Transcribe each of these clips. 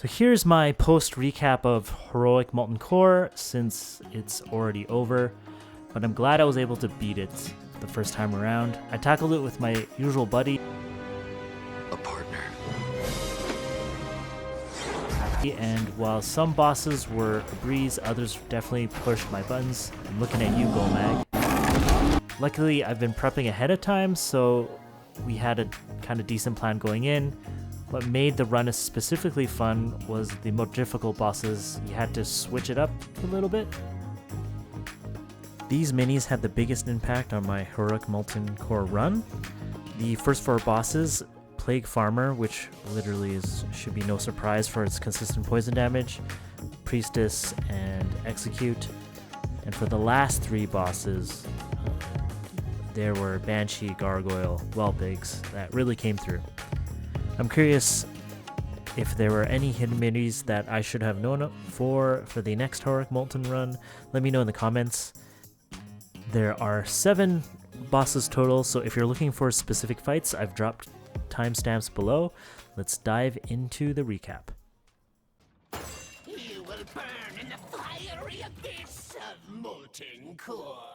So here's my post recap of Heroic Molten Core since it's already over, but I'm glad I was able to beat it the first time around. I tackled it with my usual buddy. A partner. And while some bosses were a breeze, others definitely pushed my buttons. I'm looking at you, Golemagg. Luckily, I've been prepping ahead of time, so we had a kind of decent plan going in. What made the run specifically fun was the more difficult bosses. You had to switch it up a little bit. These minis had the biggest impact on my Heroic Molten Core run. The first 4 bosses, Plague Farmer, which literally should be no surprise for its consistent poison damage, Priestess, and Execute. And for the last 3 bosses, there were Banshee, Gargoyle, Whelpigs that really came through. I'm curious if there were any hidden minis that I should have known for the next Heroic Molten run. Let me know in the comments. There are 7 bosses total, so if you're looking for specific fights, I've dropped timestamps below. Let's dive into the recap. You will burn in the fiery abyss of Molten Core.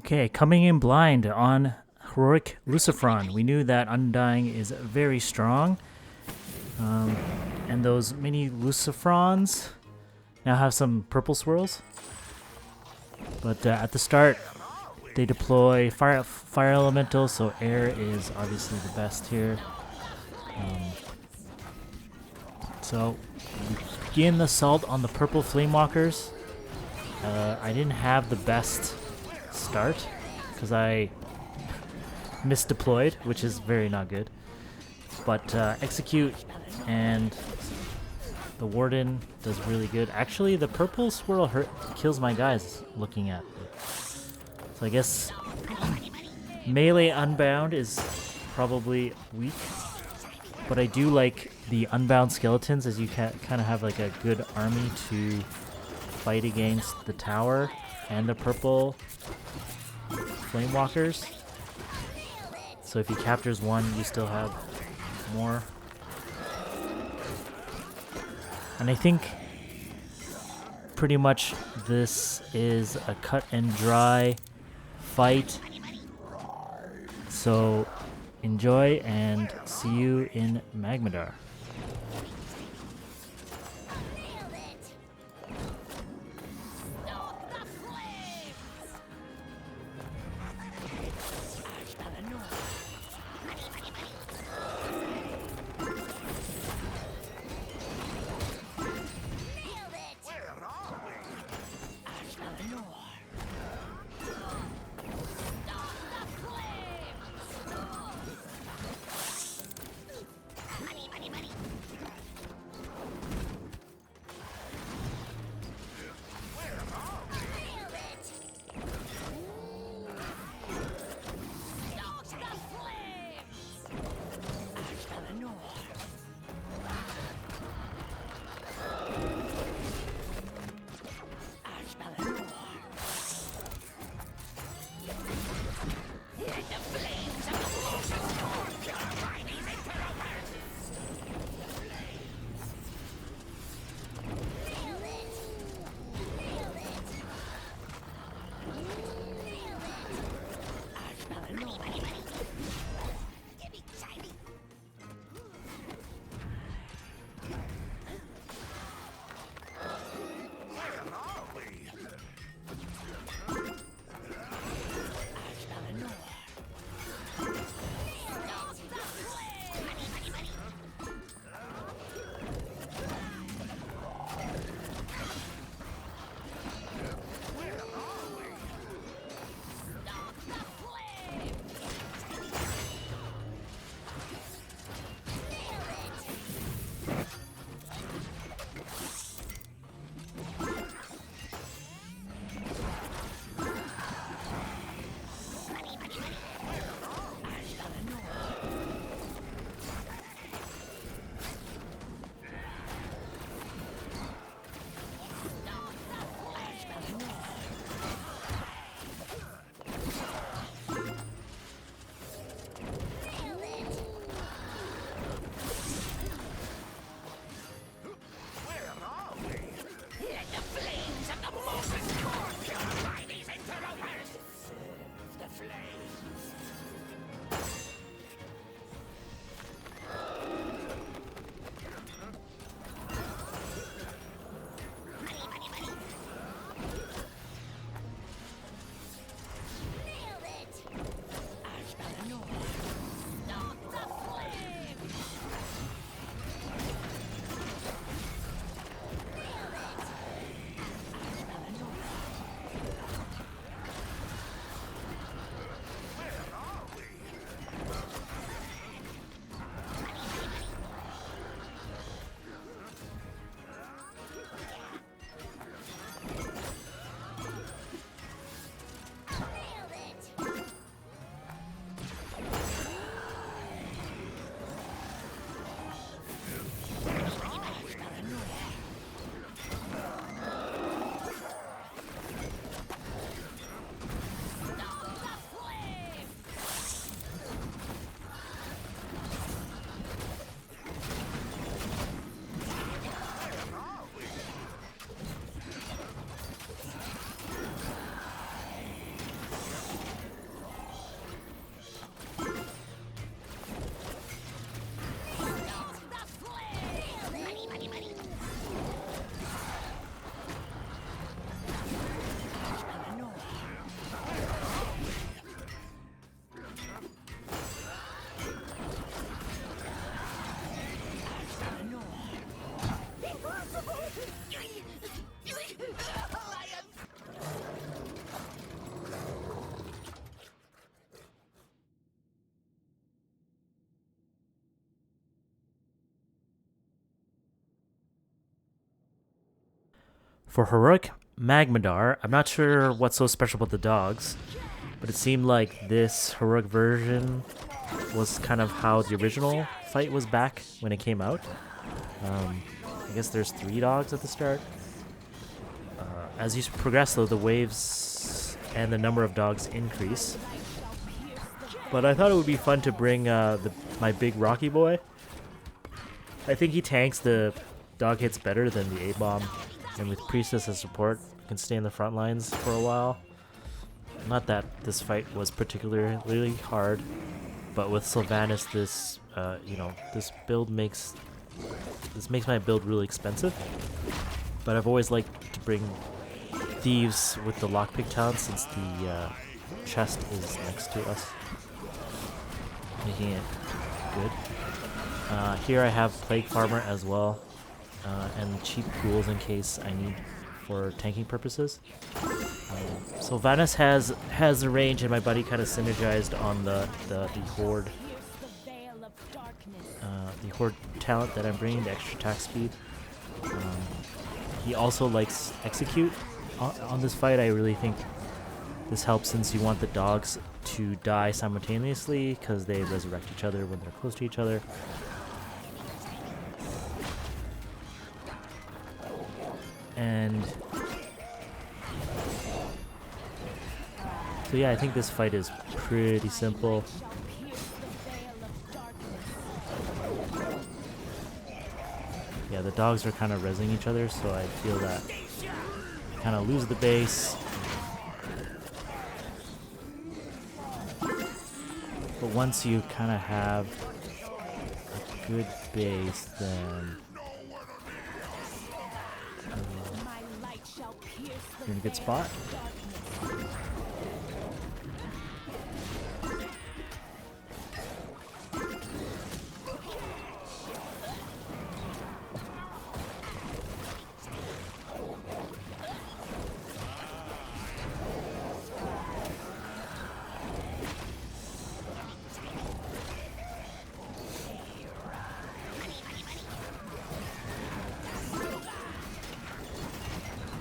Okay, coming in blind on Heroic Lucifron. We knew that Undying is very strong. And those mini Lucifrons now have some purple swirls. But at the start, they deploy fire elemental, so air is obviously the best here. So we begin the assault on the purple Flamewalkers. I didn't have the best start because I misdeployed, which is very not good. But Execute and the Warden does really good. Actually, the purple swirl kills my guys looking at it. So I guess melee Unbound is probably weak, but I do like the Unbound skeletons, as you kind of have like a good army to fight against the tower and the purple Flamewalkers. So if he captures one, you still have more. And I think pretty much this is a cut and dry fight. So enjoy and see you in Magmadar. For heroic Magmadar, I'm not sure what's so special about the dogs, but it seemed like this heroic version was kind of how the original fight was back when it came out. I guess there's 3 dogs at the start. As you progress, though, the waves and the number of dogs increase. But I thought it would be fun to bring my big Rocky boy. I think he tanks the dog hits better than the A-bomb, and with Priestess as support, can stay in the front lines for a while. Not that this fight was particularly hard, but with Sylvannus, this this build makes my build really expensive. But I've always liked to bring thieves with the lockpick talent since the chest is next to us, making it good. Here I have Plague Farmer as well, and cheap ghouls in case I need for tanking purposes. Sylvannus has the range, and my buddy kind of synergized on the horde. The horde talent that I'm bringing, the extra attack speed. He also likes execute on this fight. I really think this helps since you want the dogs to die simultaneously because they resurrect each other when they're close to each other. And so yeah, I think this fight is pretty simple. Yeah, the dogs are kind of rezzing each other, so I feel that I kind of lose the base. But once you kind of have a good base, then you're in a good spot.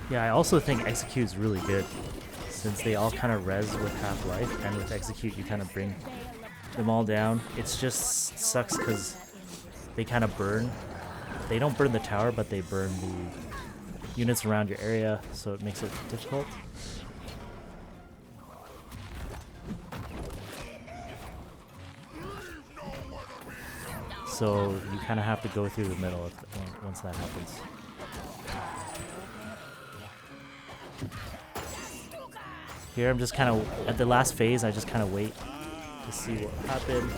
Yeah, I also think Execute is really good, since they all kind of res with half-life, and with Execute you kind of bring them all down. It's just sucks because they kind of burn. They don't burn the tower, but they burn the units around your area, so it makes it difficult. So you kind of have to go through the middle once that happens. Here I'm just kind of, at the last phase, I just kind of wait to see what will happen.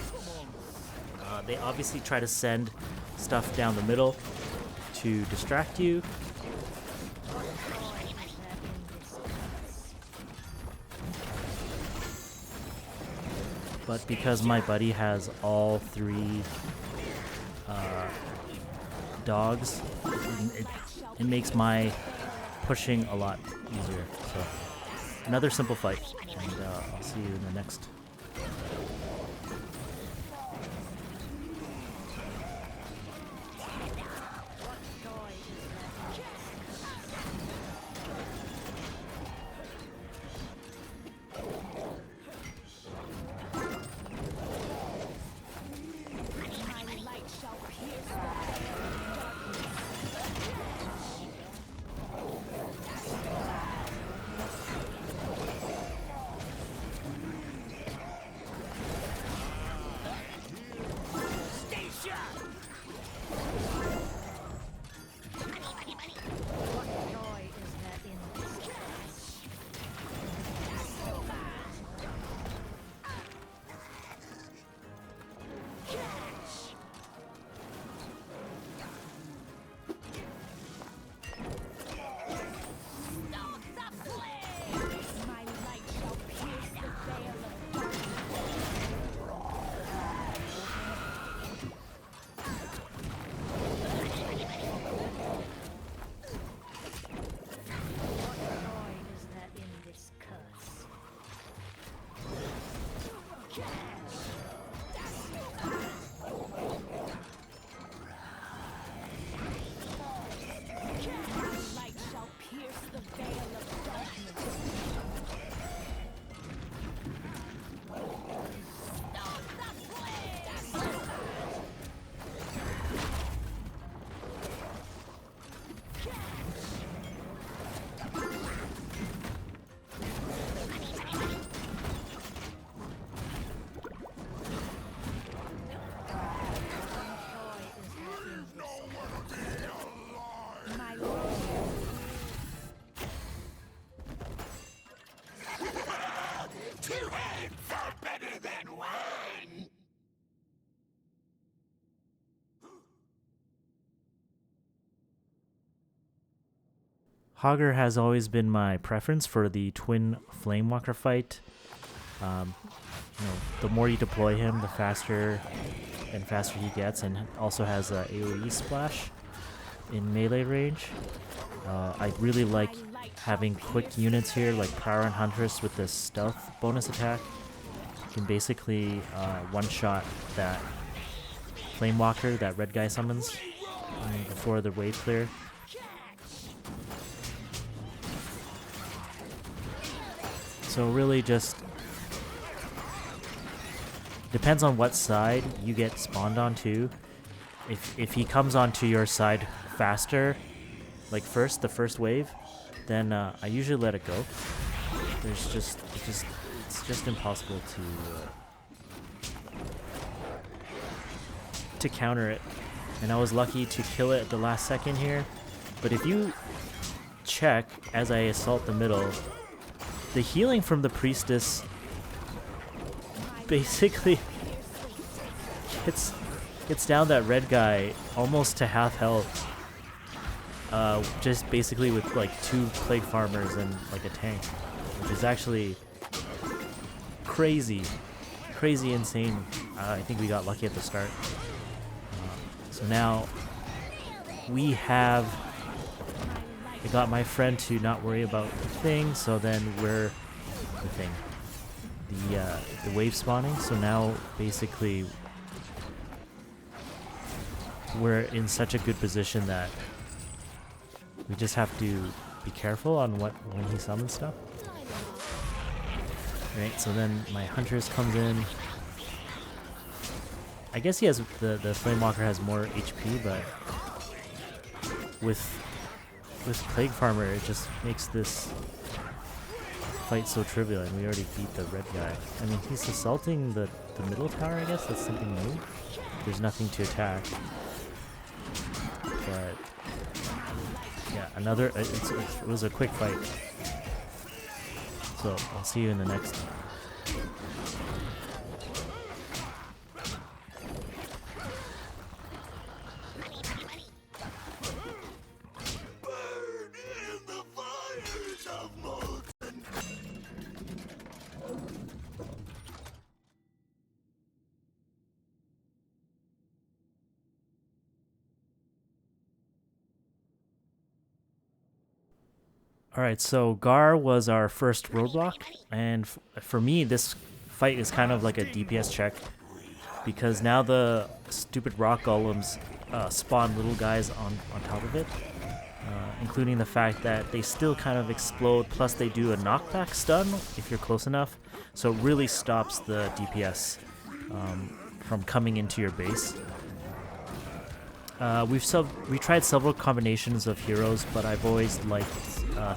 They obviously try to send stuff down the middle to distract you. But because my buddy has all 3 dogs, it makes my pushing a lot easier. So another simple fight, and I'll see you in the next. for better than one. Hogger has always been my preference for the twin Flamewalker fight. The more you deploy him, the faster and faster he gets, and also has a AoE splash in melee range. I really like having quick units here, like Prowler and Huntress with this stealth bonus attack. You can basically one-shot that Flamewalker that red guy summons before the wave clear. So really just depends on what side you get spawned onto. If he comes onto your side faster, like the first wave, then I usually let it go. It's just impossible to counter it. And I was lucky to kill it at the last second here. But if you check as I assault the middle, the healing from the priestess basically gets down that red guy almost to half health. Just basically with like 2 plague farmers and like a tank, which is actually crazy insane. I think we got lucky at the start. So now I got my friend to not worry about the thing, so then we're the thing. The wave spawning, so now basically we're in such a good position that we just have to be careful on when he summons stuff. Right, so then my Huntress comes in. I guess he has the Flamewalker has more HP, but with Plague Farmer it just makes this fight so trivial, and we already beat the red guy. I mean, he's assaulting the middle tower, I guess that's something new. There's nothing to attack. But yeah, it was a quick fight. So I'll see you in the next one. Burn in the fires of Molten. Alright, so Garr was our first roadblock, and for me this fight is kind of like a DPS check, because now the stupid rock golems spawn little guys on top of it, including the fact that they still kind of explode, plus they do a knockback stun if you're close enough, so it really stops the DPS from coming into your base. We tried several combinations of heroes, but I've always liked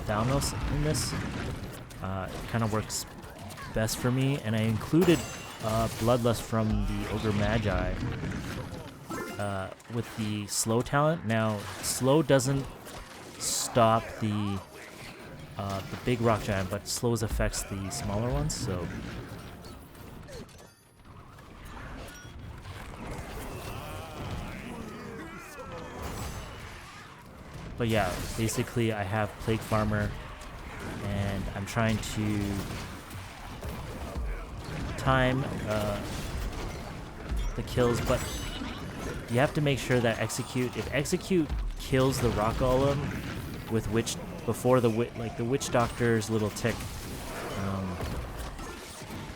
Thalnos in this. It kind of works best for me, and I included Bloodlust from the Ogre Magi with the slow talent. Now, slow doesn't stop the big rock giant, but slows affects the smaller ones, so but yeah, basically I have Plague Farmer, and I'm trying to time the kills, but you have to make sure that if Execute kills the Rock Golem with Witch before the Witch Doctor's little tick,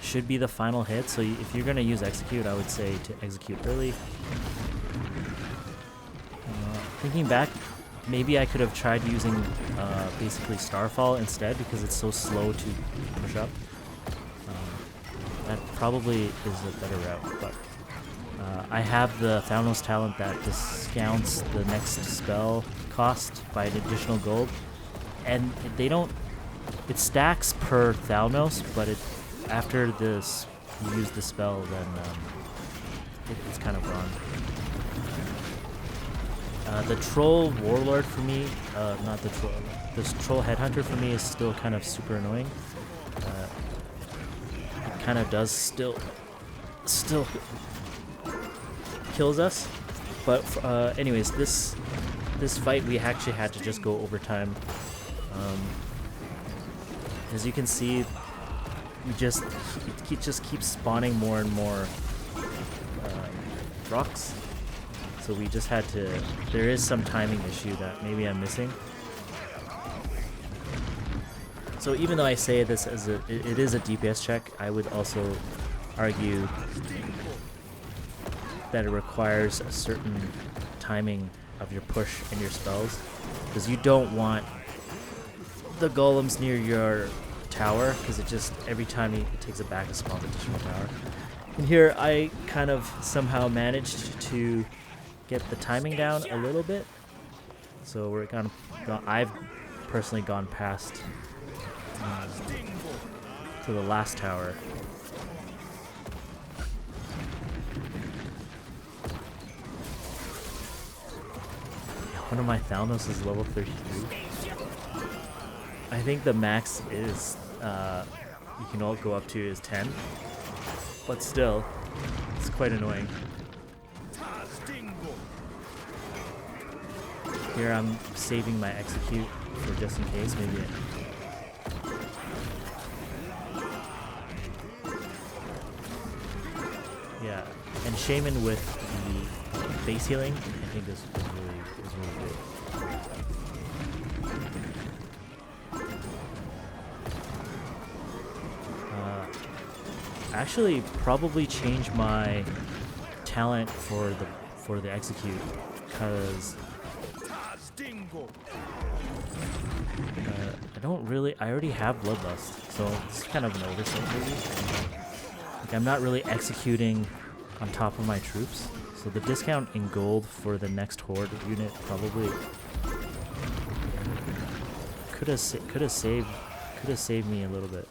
should be the final hit. So if you're gonna use Execute, I would say to execute early. Thinking back, maybe I could have tried using basically Starfall instead, because it's so slow to push up. That probably is a better route, but I have the Thalnos talent that discounts the next spell cost by an additional gold, and it stacks per Thalnos, but after this you use the spell, then it's kind of gone. The Troll Warlord for me, not the Troll, this Troll Headhunter for me is still kind of super annoying. It kind of does still kills us. But anyways, this fight we actually had to just go overtime. As you can see, it just keeps spawning more and more rocks. So we just had to. There is some timing issue that maybe I'm missing. So even though I say this as it is a DPS check, I would also argue that it requires a certain timing of your push and your spells, because you don't want the golems near your tower, because it just every time it takes it back to spawn additional tower. And here I kind of somehow managed to get the timing down a little bit, so I've personally gone past to the last tower. One of my Thalnos is level 33. I think the max is you can all go up to is 10, but still, it's quite annoying. Here I'm saving my execute for just in case, maybe. Yeah, and Shaman with the base healing, I think is really good. Actually, probably change my talent for the execute, because I already have Bloodlust, so it's kind of an oversight maybe. Like, I'm not really executing on top of my troops, so the discount in gold for the next horde unit probably could have saved me a little bit.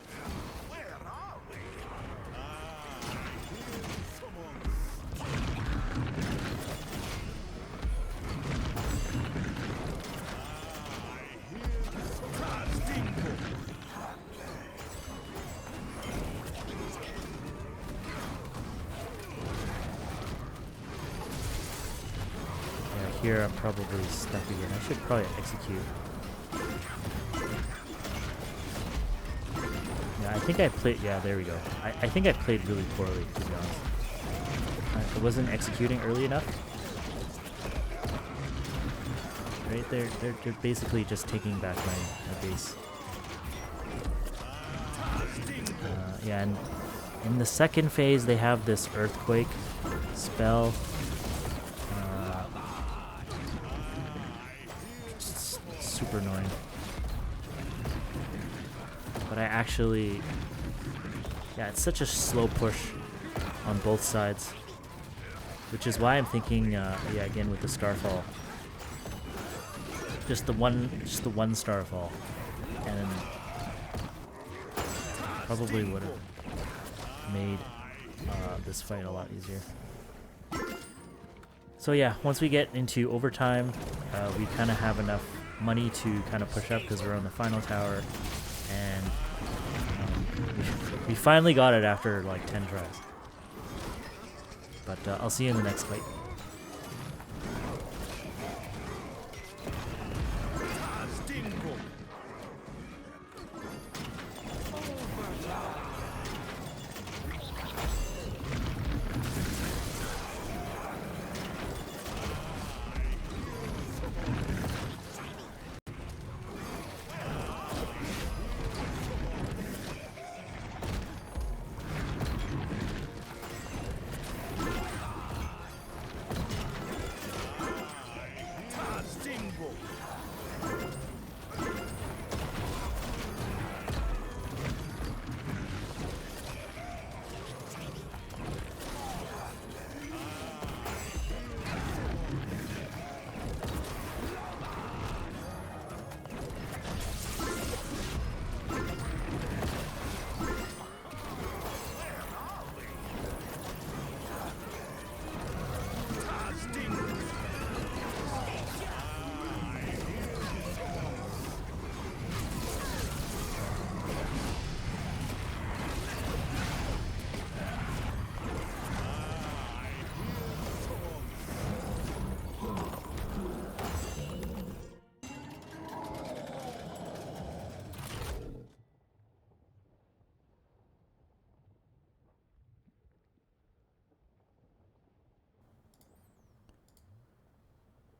Here I'm probably stuck again. I should probably execute. Yeah, I think I played. Yeah, there we go. I think I played really poorly, to be honest. I wasn't executing early enough. Right, they're basically just taking back my base. Yeah, and in the second phase they have this earthquake spell. Super annoying. But I actually, yeah, it's such a slow push on both sides, which is why I'm thinking, yeah, again with the Starfall, just the one Starfall, and probably would have made this fight a lot easier. So yeah, once we get into overtime, we kind of have enough money to kind of push up because we're on the final tower, and we finally got it after like 10 tries. But I'll see you in the next fight.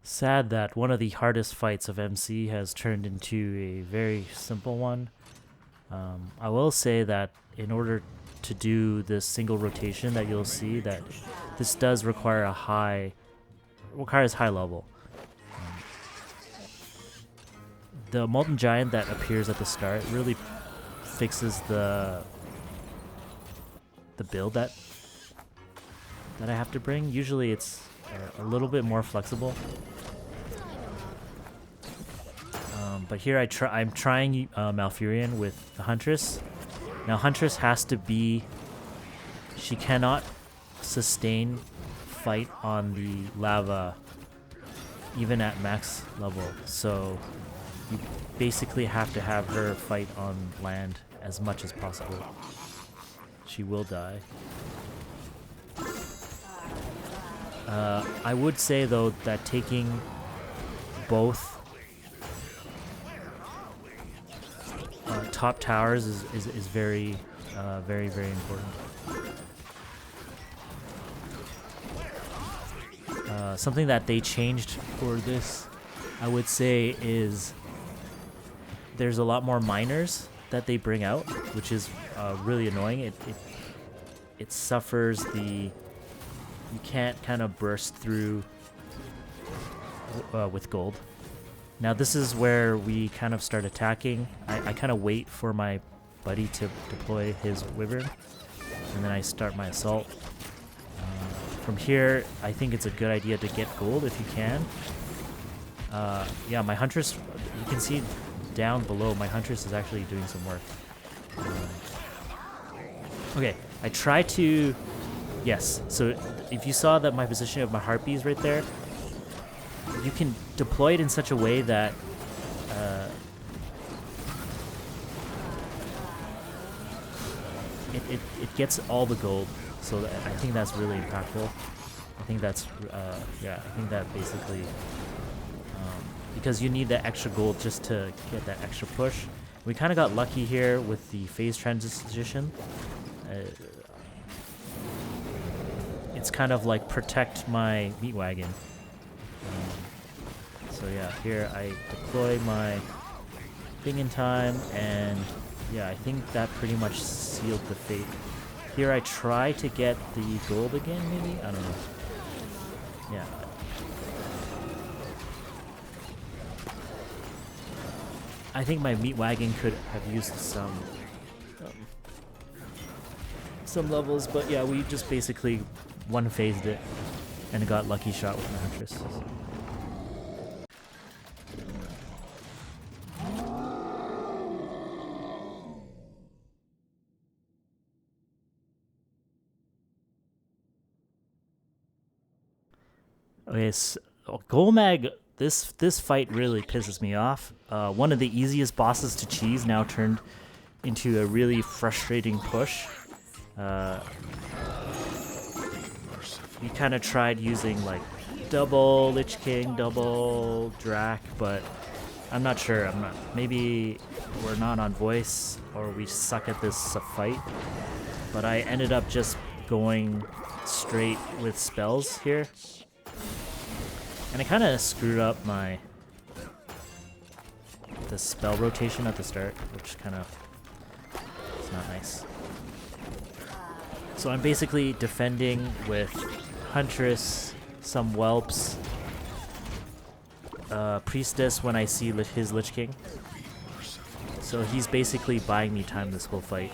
Sad that one of the hardest fights of MC has turned into a very simple one. I will say that in order to do this single rotation that you'll see, that this does require requires high level. The Molten Giant that appears at the start really fixes the build that I have to bring. Usually it's a little bit more flexible. But here I'm trying Malfurion with the Huntress. Now Huntress has to be, she cannot sustain fight on the lava even at max level. So you basically have to have her fight on land as much as possible. She will die. I would say though that taking both top towers is very, very important. Something that they changed for this, I would say, is there's a lot more miners that they bring out, which is really annoying. It suffers the, you can't kind of burst through with gold. Now this is where we kind of start attacking. I kind of wait for my buddy to deploy his wyvern, and then I start my assault. From here, I think it's a good idea to get gold if you can. Yeah, my Huntress, you can see down below, my Huntress is actually doing some work. Okay, I try to, yes, so if you saw that my position of my Harpy is right there, you can deploy it in such a way that it gets all the gold. So I think that's really impactful. I think that's yeah. I think that basically because you need that extra gold just to get that extra push. We kind of got lucky here with the phase transition. It's kind of like protect my meat wagon. So yeah, here I deploy my thing in time, and yeah, I think that pretty much sealed the fate. Here I try to get the gold again, maybe? I don't know. Yeah. I think my meat wagon could have used some levels, but yeah, we just basically one-phased it and got lucky shot with my Huntress. Okay, so Golemagg, this fight really pisses me off. One of the easiest bosses to cheese now turned into a really frustrating push. We kind of tried using like double Lich King, double Drac, but I'm not sure. Maybe we're not on voice or we suck at this fight. But I ended up just going straight with spells here. And I kind of screwed up the spell rotation at the start, which kind of is not nice. So I'm basically defending with Huntress, some Whelps, Priestess when I see his Lich King. So he's basically buying me time this whole fight.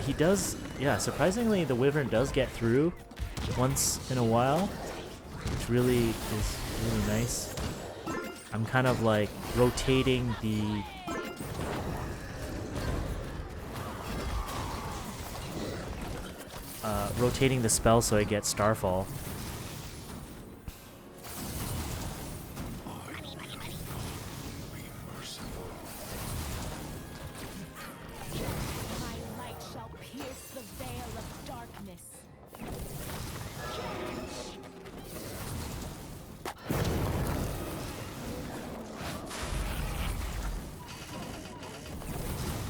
He does, yeah, surprisingly the Wyvern does get through once in a while, which really is really nice. I'm kind of like rotating the spell so I get Starfall.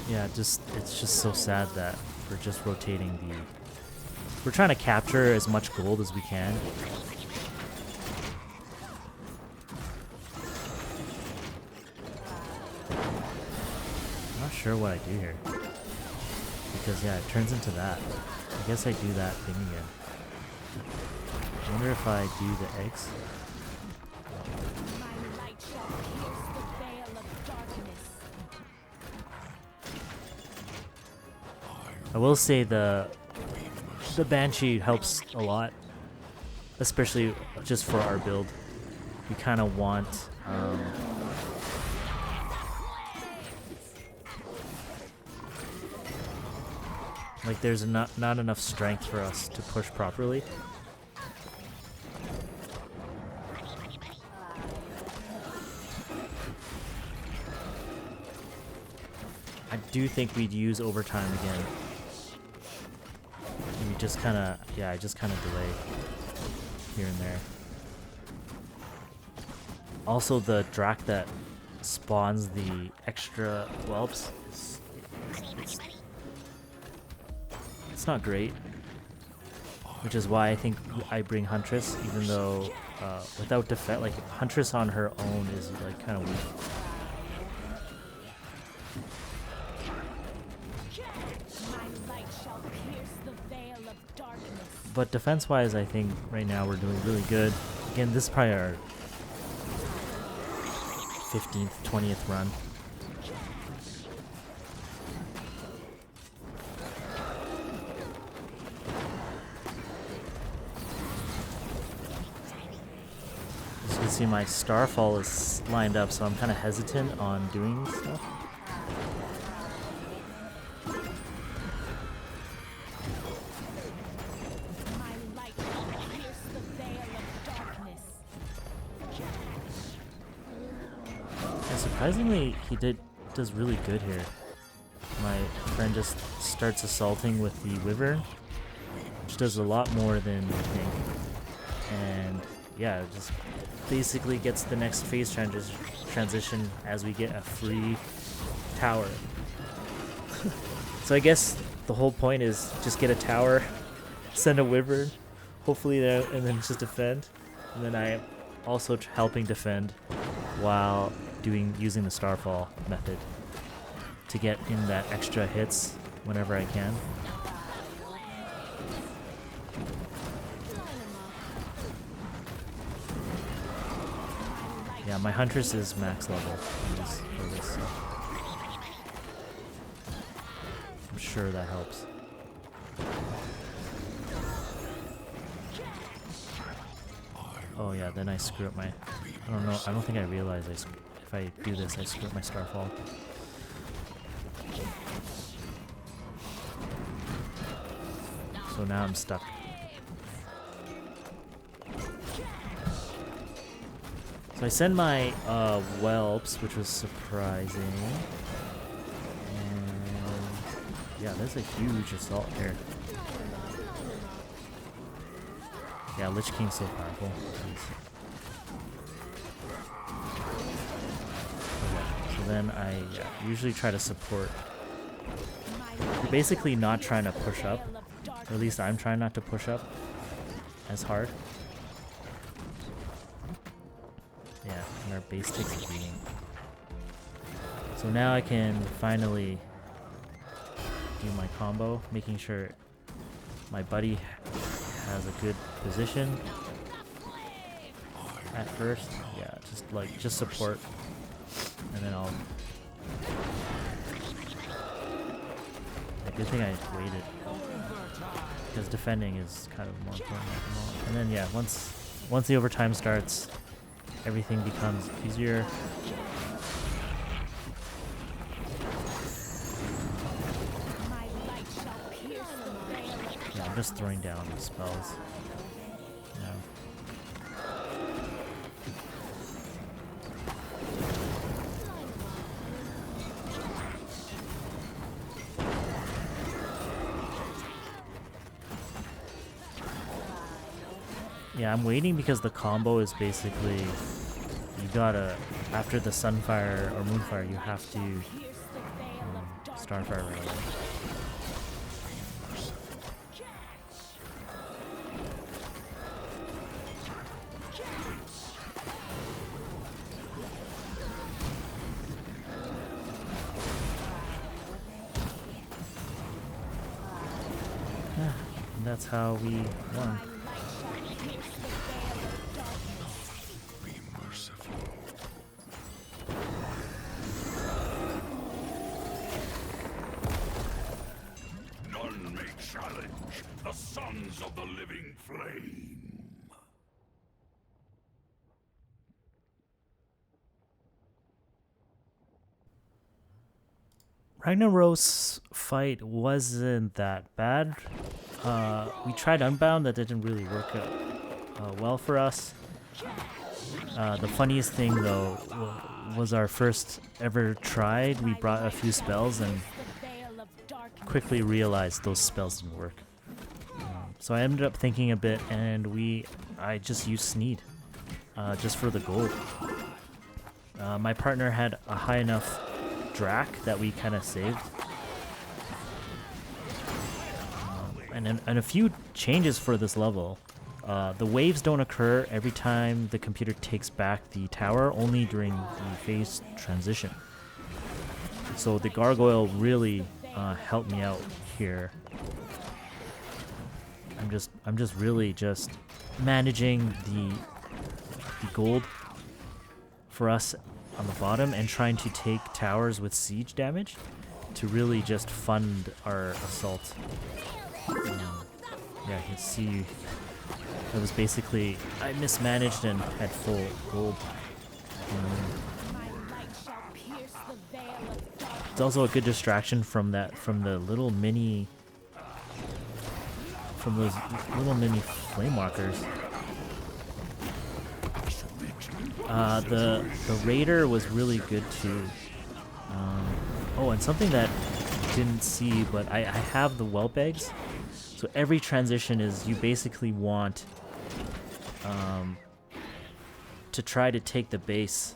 Yeah, it's just so sad that we're just rotating the... We're trying to capture as much gold as we can. I'm not sure what I do here. Because yeah, it turns into that. I guess I do that thing again. I wonder if I do the eggs. I will say the Banshee helps a lot, especially just for our build. We kind of want like there's not enough strength for us to push properly. I do think we'd use overtime again. And we just kind of, yeah, I just kind of delay here and there. Also, the Drac that spawns the extra whelps, it's not great. Which is why I think I bring Huntress, even though without defense, like Huntress on her own is like kind of weak. But defense-wise, I think right now we're doing really good. Again, this is probably our 15th, 20th run. As you can see, my Starfall is lined up, so I'm kind of hesitant on doing stuff. Surprisingly, he does really good here. My friend just starts assaulting with the Wyvern, which does a lot more than you think. And yeah, just basically gets the next phase transition as we get a free tower. So I guess the whole point is just get a tower, send a Wyvern, hopefully that, and then just defend. And then I am also helping defend while using the Starfall method to get in that extra hits whenever I can. Yeah, my Huntress is max level for this, so I'm sure that helps. Oh yeah, then I screw up my... I don't know, I don't think I realized if I do this, I screw up my Starfall. So now I'm stuck. So I send my whelps, which was surprising. And yeah, there's a huge assault here. Yeah, Lich King's so powerful. Okay, so then I usually try to support. You're basically not trying to push up. Or at least I'm trying not to push up as hard. Yeah, and our base takes a beating. So now I can finally do my combo, making sure my buddy has a good position at first. Yeah, just support, and then I'll... A good thing I waited, because defending is kind of more important at the moment. And then yeah, once the overtime starts, everything becomes easier. Yeah, I'm just throwing down the spells. Yeah, I'm waiting because the combo is basically, you gotta, after the Sunfire or Moonfire, you have to Starfire right away. And that's how we won. Be merciful. None may challenge the sons of the living flame. Ragnaros fight wasn't that bad. We tried Unbound, that didn't really work out well for us. The funniest thing though was our first ever try. We brought a few spells and quickly realized those spells didn't work. So I ended up thinking a bit, and I just used Sneed just for the gold. My partner had a high enough Drac that we kind of saved. And a few changes for this level. The waves don't occur every time the computer takes back the tower, only during the phase transition. So the gargoyle really helped me out here. I'm just really just managing the gold for us on the bottom and trying to take towers with siege damage to really just fund our assault. Yeah, you can see it was basically I mismanaged and had full gold. It's also a good distraction from the little mini those little mini flame walkers. The raider was really good too. Oh, and something that I didn't see, but I have the whelp eggs. So every transition is you basically want to try to take the base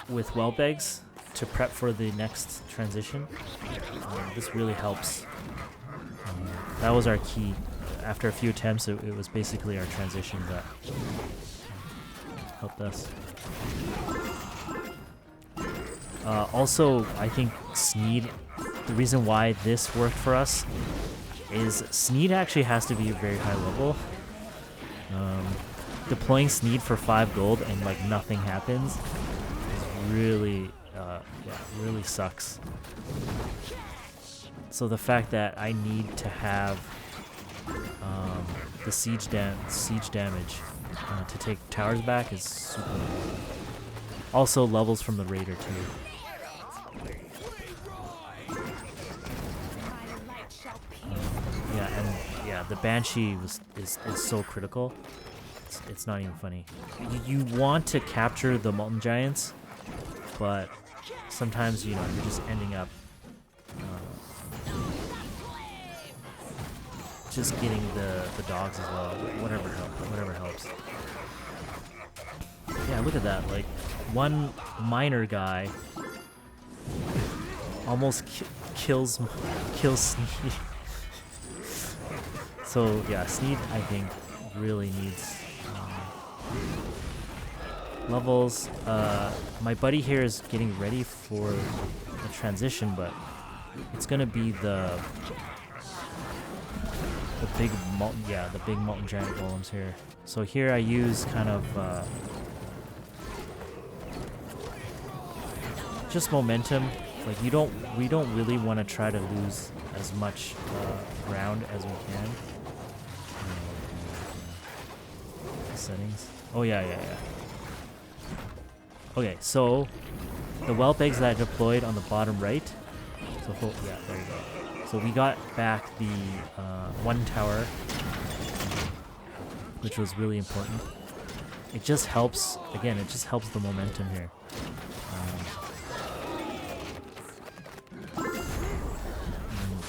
with whelp eggs to prep for the next transition. This really helps. That was our key. After a few attempts, it was basically our transition that helped us. Also, I think Sneed, the reason why this worked for us is Sneed actually has to be a very high level. Deploying Sneed for 5 gold and like nothing happens is really, really sucks. So the fact that I need to have the siege damage to take towers back is super important. Also levels from the raider too. The Banshee is so critical. It's not even funny. You want to capture the Molten Giants, but sometimes you're just ending up just getting the dogs as well. Whatever helps. Yeah, look at that. Like one minor guy almost kills Sneed. So yeah, Sneed I think really needs levels. My buddy here is getting ready for the transition, but it's gonna be the big molten giant golems here. So here I use kind of just momentum. Like we don't really want to try to lose as much ground as we can. Settings. Oh yeah. Okay, so the whelp eggs that I deployed on the bottom right. So yeah, there you go. So we got back the one tower, which was really important. It just helps. Again, it just helps the momentum here.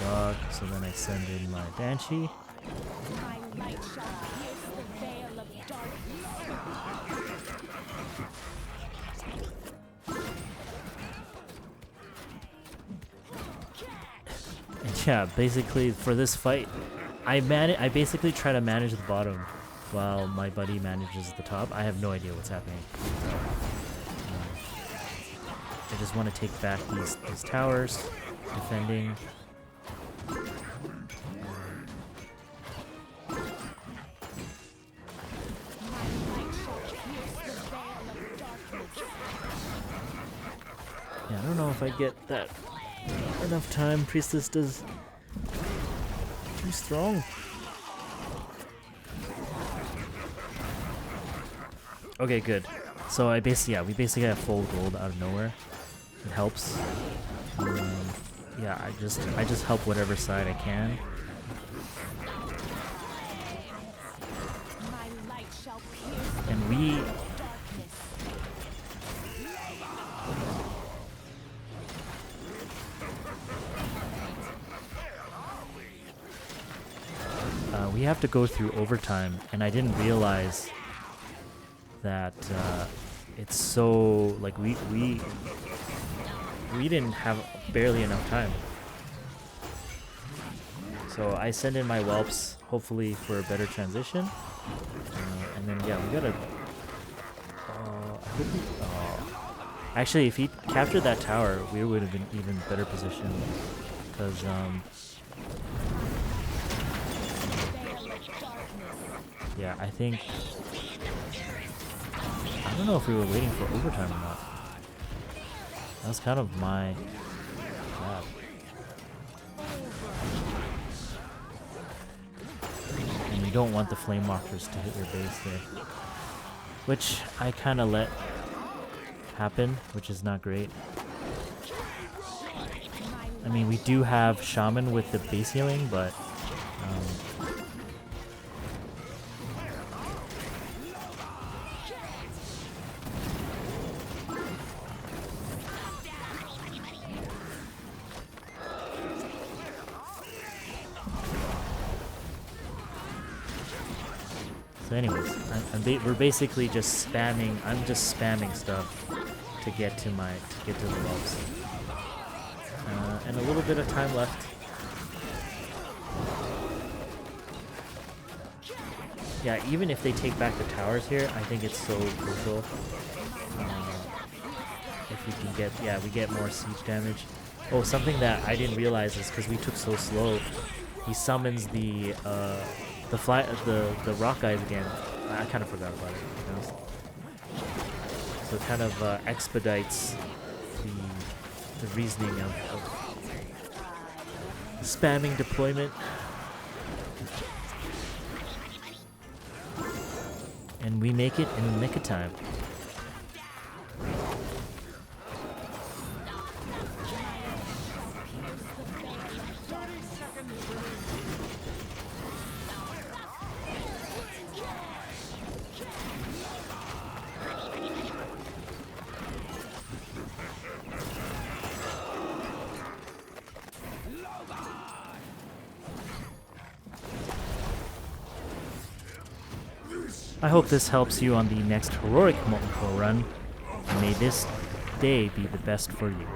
Dog. So then I send in my Banshee. Yeah, basically for this fight, I basically try to manage the bottom while my buddy manages the top. I have no idea what's happening. I just want to take back these towers, defending. Yeah, I don't know if I get that enough time. Priestess does too strong. Okay, good. So we basically have full gold out of nowhere. It helps. Yeah, I just help whatever side I can. And we have to go through overtime, and I didn't realize that it's so like we didn't have barely enough time. So I send in my whelps, hopefully for a better transition, and then yeah, we gotta. I hope actually, if he captured that tower, we would have been even better positioned, because yeah, I think. I don't know if we were waiting for overtime or not. That was kind of my bad. And you don't want the flame walkers to hit your base there, which I kind of let happen, which is not great. I mean, we do have shaman with the base healing, but so anyways, we're basically just spamming. I'm just spamming stuff to get to the whelps, and a little bit of time left. Yeah, even if they take back the towers here, I think it's so crucial. If we can get, yeah, we get more siege damage. Oh, something that I didn't realize is because we took so slow, he summons the rock guys again. I kind of forgot about it, you know? So it kind of expedites the reasoning of spamming deployment. And we make it in the nick of time. I hope this helps you on the next heroic Molten Core run, and may this day be the best for you.